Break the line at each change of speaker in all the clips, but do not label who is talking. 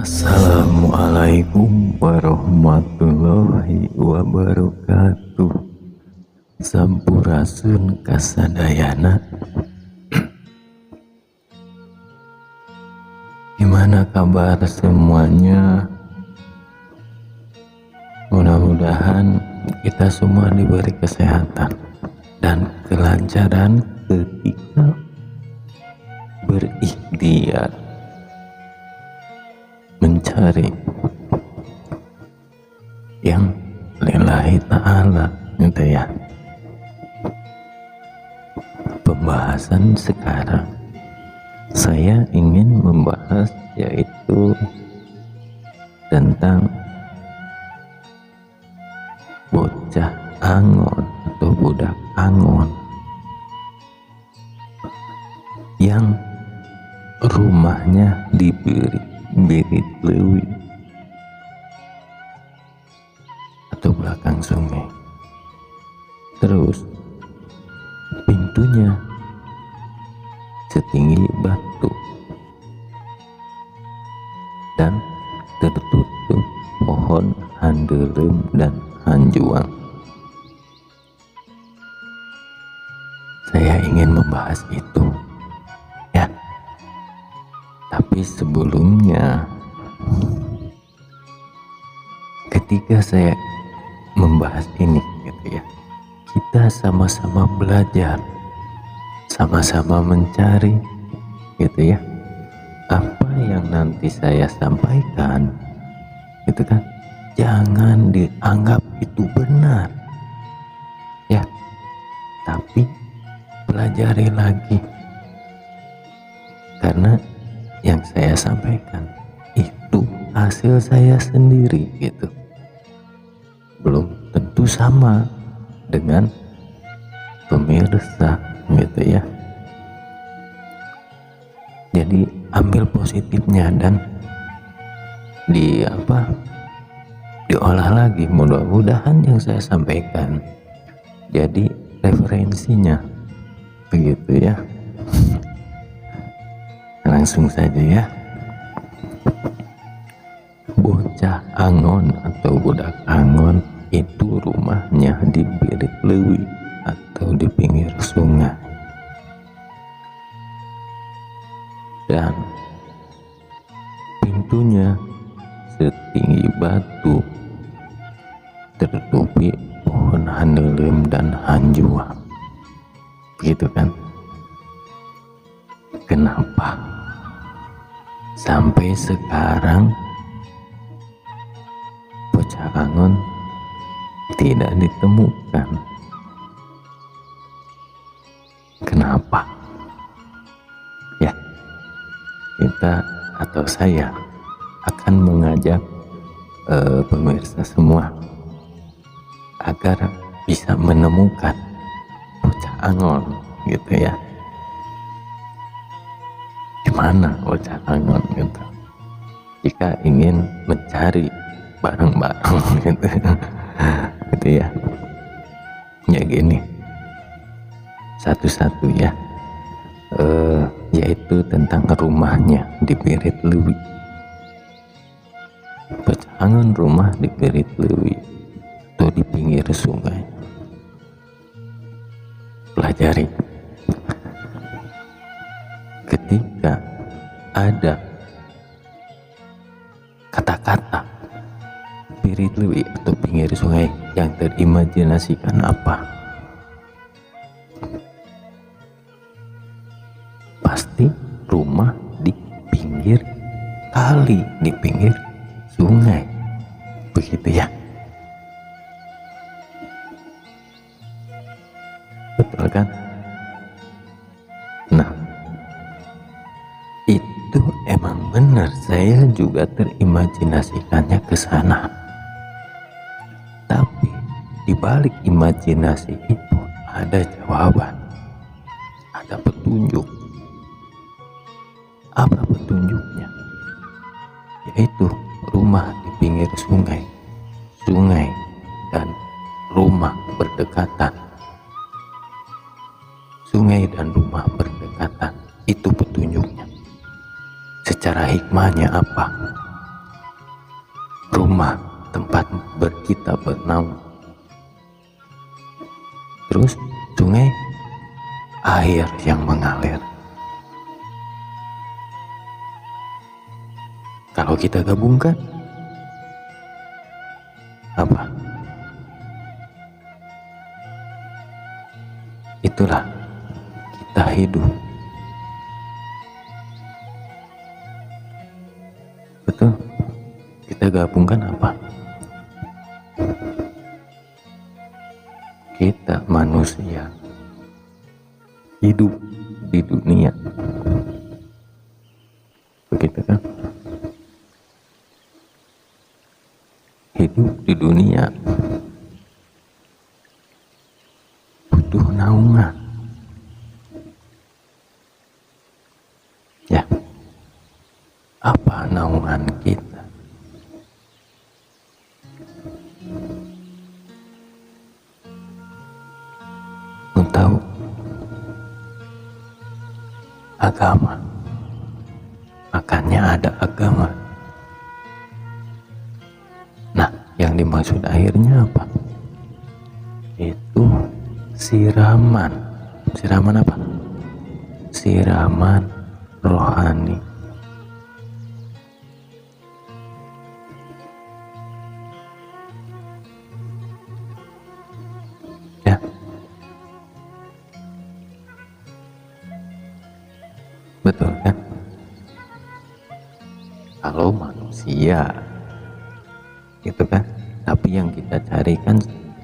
Assalamualaikum warahmatullahi wabarakatuh. Sampurasun kasadayana. Gimana kabar semuanya? Mudah-mudahan kita semua diberi kesehatan dan kelancaran ketika berikhtiar mencari yang lillahi ta'ala, gitu ya. Pembahasan sekarang saya ingin membahas yaitu tentang bocah angon atau budak angon yang rumahnya diberi birit leuwih atau belakang sungai, terus pintunya setinggi batu dan tertutup pohon handelem dan hanjuang. Saya ingin membahas itu ya, tapi sebelumnya ketika saya membahas ini gitu ya, kita sama-sama belajar, sama-sama mencari gitu ya, apa yang nanti saya sampaikan gitu kan, jangan dianggap itu benar ya, tapi pelajari lagi, karena yang saya sampaikan itu hasil saya sendiri gitu, belum tentu sama dengan pemirsa gitu ya. Jadi ambil positifnya dan diolah lagi, mudah-mudahan yang saya sampaikan jadi referensinya begitu ya. Langsung saja ya. Bocah angon atau budak angon itu rumahnya di birit leuwih atau di pinggir sungai, dan pintunya setinggi batu, tertutupi pohon handelem dan hanjuang, begitu kan. Kenapa sampai sekarang bocah angon tidak ditemukan? Kenapa? Ya, kita atau saya akan mengajak pemirsa semua agar bisa menemukan bocah angon gitu ya. Gimana bocah angon gitu, jika ingin mencari bareng-bareng gitu gitu ya. Ya gini, satu-satu ya, yaitu tentang rumahnya di birit leuwih. Bocah angon rumah di birit leuwih atau di pinggir sungai. Pelajari. Ketika ada kata-kata birit leuwih atau pinggir sungai, yang terimajinasikan apa? Pasti rumah di pinggir kali, di pinggir sungai, begitu ya. Betul kan? Nah, itu emang benar, saya juga terimajinasikannya ke sana. Tapi di balik imajinasi itu ada jawaban, ada petunjuk. Apa petunjuknya? Yaitu rumah di pinggir sungai, sungai dan rumah berdekatan. Sungai dan rumah berdekatan, itu petunjuknya. Secara hikmahnya apa? rumah tempat kita bernaung. Terus sungai, air yang mengalir. Kalau kita gabungkan, apa? Itulah kita hidup. Betul? Kita gabungkan apa? Kita manusia hidup di dunia. Begitu kan? Hidup di dunia butuh naungan. Ya, apa naungan kita? Untuk tahu agama, makanya ada agama. Nah, yang dimaksud akhirnya apa? Itu siraman. Siraman apa? Siraman rohani. Ya. Betul kan? Kalau manusia gitu kan, tapi yang kita cari kan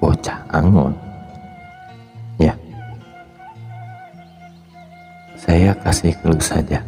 bocah angon. Ya, saya kasih clue saja.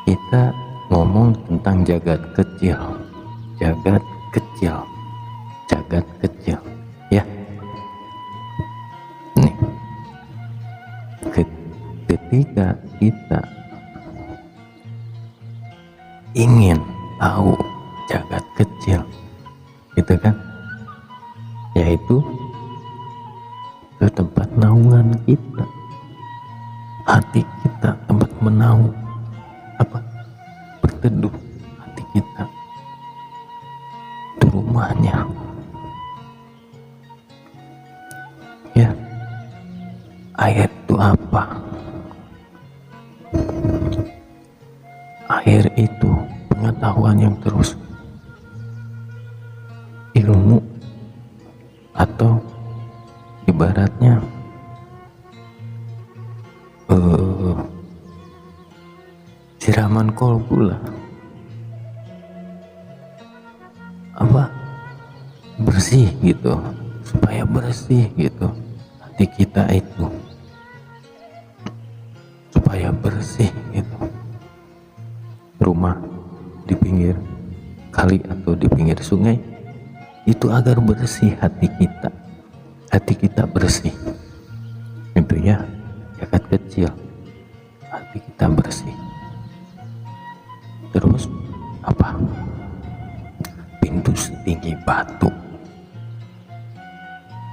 Kita ngomong tentang jagat kecil, jagat kecil, jagat kecil. Ya, nih, ketika kita ingin tahu jagat kecil, gitu kan, yaitu ke tempat naungan kita, hati kita, tempat menaung, apa, berteduh hati kita, itu rumahnya. Ya, air itu apa? Air itu pengetahuan yang terus, ilmu, atau ibaratnya siraman kolbu lah, apa, bersih gitu, supaya bersih gitu hati kita itu, supaya bersih gitu. Rumah di pinggir kali atau di pinggir sungai itu agar bersih hati kita bersih. Itu ya, jagat kecil, hati kita bersih. Terus apa? Pintu setinggi batu.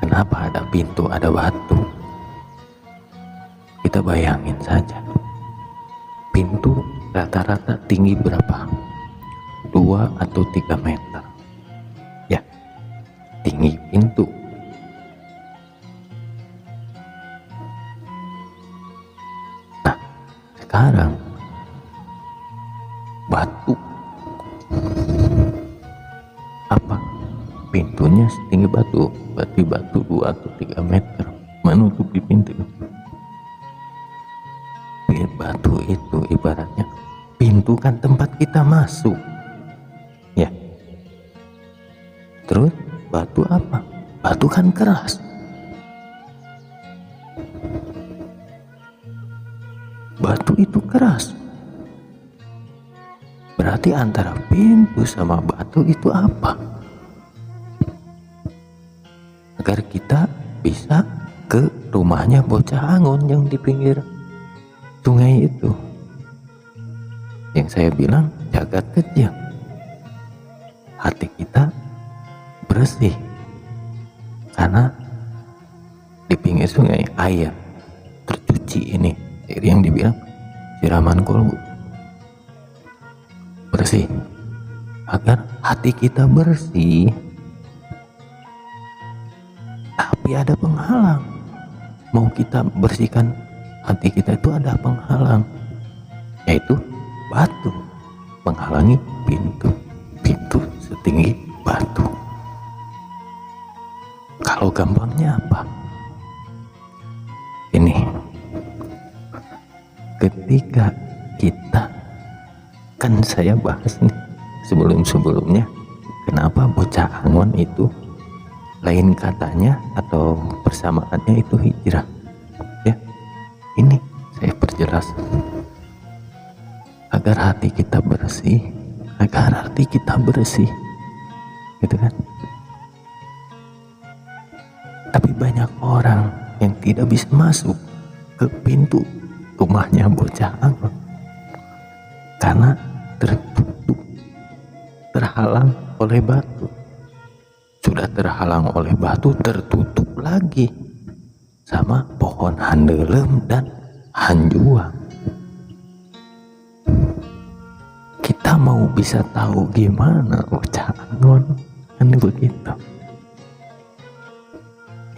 Kenapa ada pintu, ada batu? Kita bayangin saja, pintu rata-rata tinggi berapa? 2 atau 3 meter. Ya, tinggi pintu. Nah, sekarang batu, apa, pintunya setinggi batu, berarti batu 2 atau 3 meter menutupi pintu. Batu itu ibaratnya pintu kan tempat kita masuk. Ya, terus batu apa? Batu kan keras. Batu itu keras. Berarti antara pintu sama batu itu apa? Agar kita bisa ke rumahnya bocah angon yang di pinggir sungai itu, yang saya bilang jagat kecil. Hati kita bersih karena di pinggir sungai air tercuci, ini air yang dibilang siraman kolbu. bersih. Agar hati kita bersih, tapi ada penghalang. Mau kita bersihkan hati kita itu ada penghalang, yaitu batu menghalangi pintu setinggi batu. Kalau gampangnya apa? Ini, ketika kita, kan saya bahas nih sebelumnya, kenapa bocah Angon itu lain katanya atau persamaannya itu hijrah, ya. Ini saya perjelas agar hati kita bersih, gitu kan. Tapi banyak orang yang tidak bisa masuk ke pintu rumahnya bocah Angon karena tertutup, terhalang oleh batu. Sudah terhalang oleh batu, tertutup lagi sama pohon handelem dan hanjuang. Kita mau bisa tahu gimana bocah Angon, kan begitu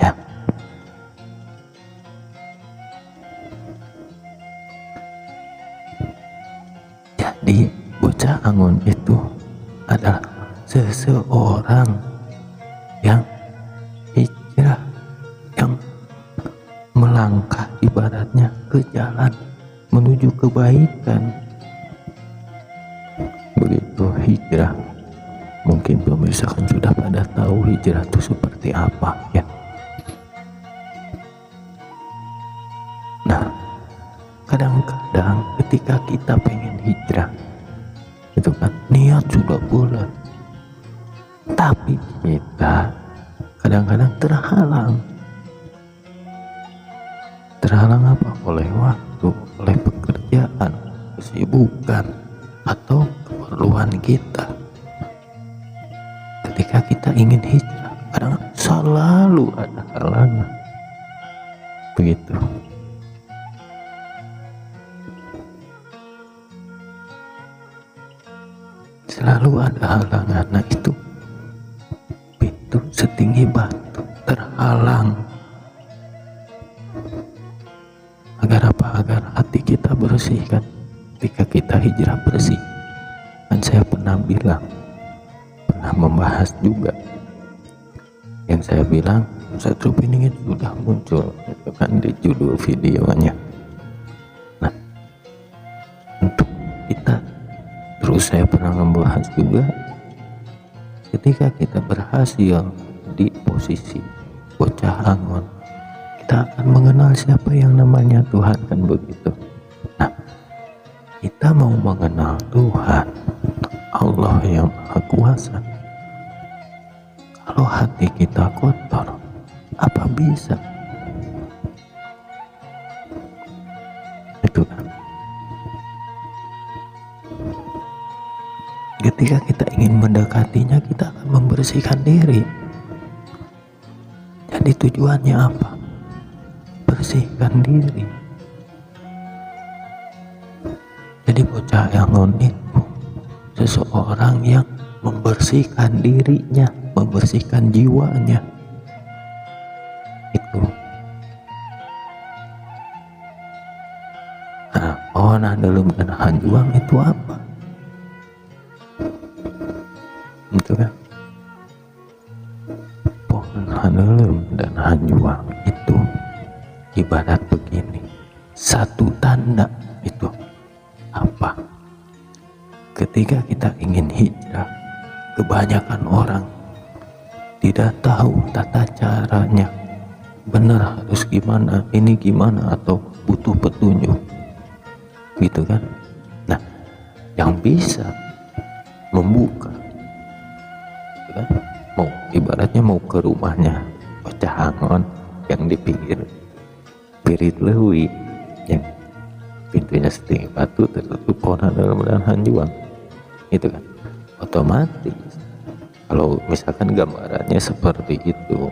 ya. Jadi bocah Angon itu adalah seseorang yang hijrah, yang melangkah ibaratnya ke jalan menuju kebaikan. Begitu hijrah, mungkin pemirsa kan sudah pada tahu hijrah itu seperti apa ya. Nah, kadang-kadang ketika kita pengen hijrah itu kan niat sudah bulat, tapi kita kadang-kadang terhalang apa? Oleh waktu, oleh pekerjaan, kesibukan, atau keperluan kita. Ketika kita ingin hijrah, kadang selalu ada halangan. Begitu. Selalu ada halangan. Nah itu pintu setinggi batu, terhalang. Agar apa? Agar hati kita bersih kan. Ketika kita hijrah bersih, kan saya pernah membahas juga, yang saya bilang Ustaz Rupin ini sudah muncul itu kan di judul videonya. Nah, untuk kita terus saya pernah membahas juga, ketika kita berhasil di posisi bocah Angon, kita akan mengenal siapa yang namanya Tuhan, kan begitu. Nah, kita mau mengenal Tuhan, Allah yang Maha Kuasa, kalau hati kita kotor, apa bisa? Itu kan. Ketika kita ingin mendekatinya, kita akan membersihkan diri. Jadi tujuannya apa? Bersihkan diri. Jadi bocah Angon itu seseorang yang membersihkan dirinya, membersihkan jiwanya. Itu. Nah, pohon handelem dan hanjuang itu apa? Itu kan. Pohon handelem dan hanjuang itu ibarat begini. Satu tanda itu apa? Ketika kita ingin hijrah, kebanyakan orang tidak tahu tata caranya, benar harus gimana, ini gimana, atau butuh petunjuk, gitu kan. Nah, yang bisa membuka, gitu kan, mau ibaratnya mau ke rumahnya bocah Angon yang di pinggir Pirit Lewi, yang pintunya setinggi batu, tertutup pohon handelem dan hanjuang, itu kan otomatis. Kalau misalkan gambarannya seperti itu,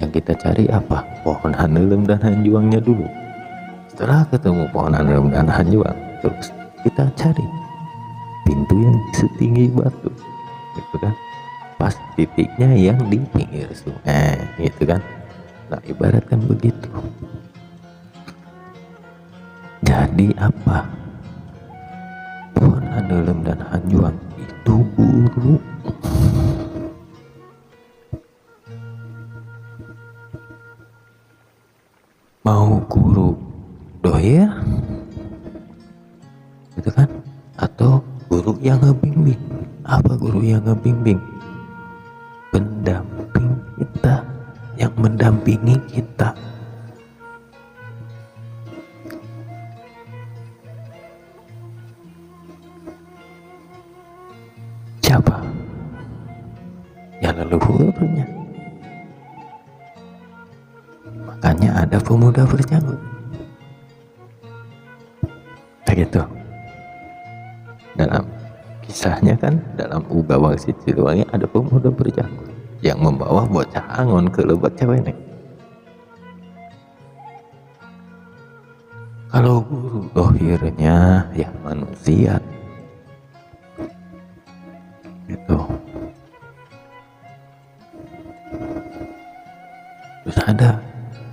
yang kita cari apa? Pohon handelem dan hanjuangnya dulu. Setelah ketemu pohon handelem dan hanjuang, terus kita cari pintu yang setinggi batu, gitu kan, pas titiknya yang di pinggir sungai, gitu kan. Nah, ibaratkan begitu. Jadi apa? Pohon andelem dan hanjuang itu guru. Mau guru dohir, gitu kan? Atau guru yang ngebimbing. Apa guru yang ngebimbing? Pendamping kita, yang mendampingi kita. Siapa? Ya leluhurnya. Makanya ada pemuda berjanggut. Begitu. Dalam kisahnya kan, dalam Uga Wangsit Siliwangi ada pemuda berjanggut yang membawa bocah angon ke lebat cewek nih. Kalau guru dohirnya ya manusia gitu. Terus ada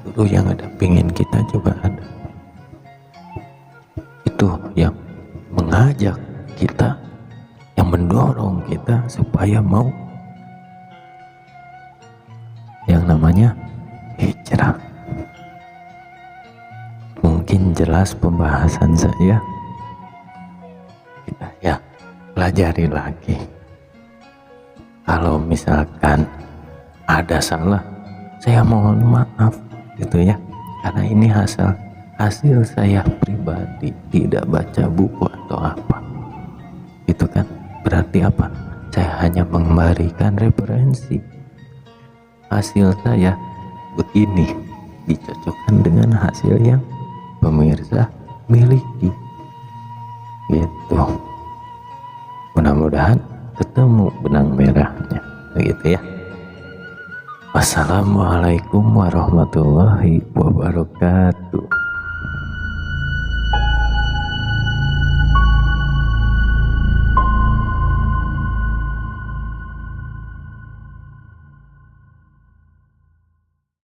guru yang ada pingin kita juga ada, itu yang mengajak kita, yang mendorong kita supaya mau yang namanya hijrah. Mungkin jelas pembahasan saya, kita ya pelajari lagi. Kalau misalkan ada salah, saya mohon maaf gitu ya, karena ini hasil saya pribadi, tidak baca buku atau apa, itu kan berarti apa? Saya hanya memberikan referensi. Hasil saya begini, dicocokkan dengan hasil yang pemirsa miliki, gitu. Mudah-mudahan ketemu benang merahnya, begitu ya. Wassalamualaikum warahmatullahi wabarakatuh.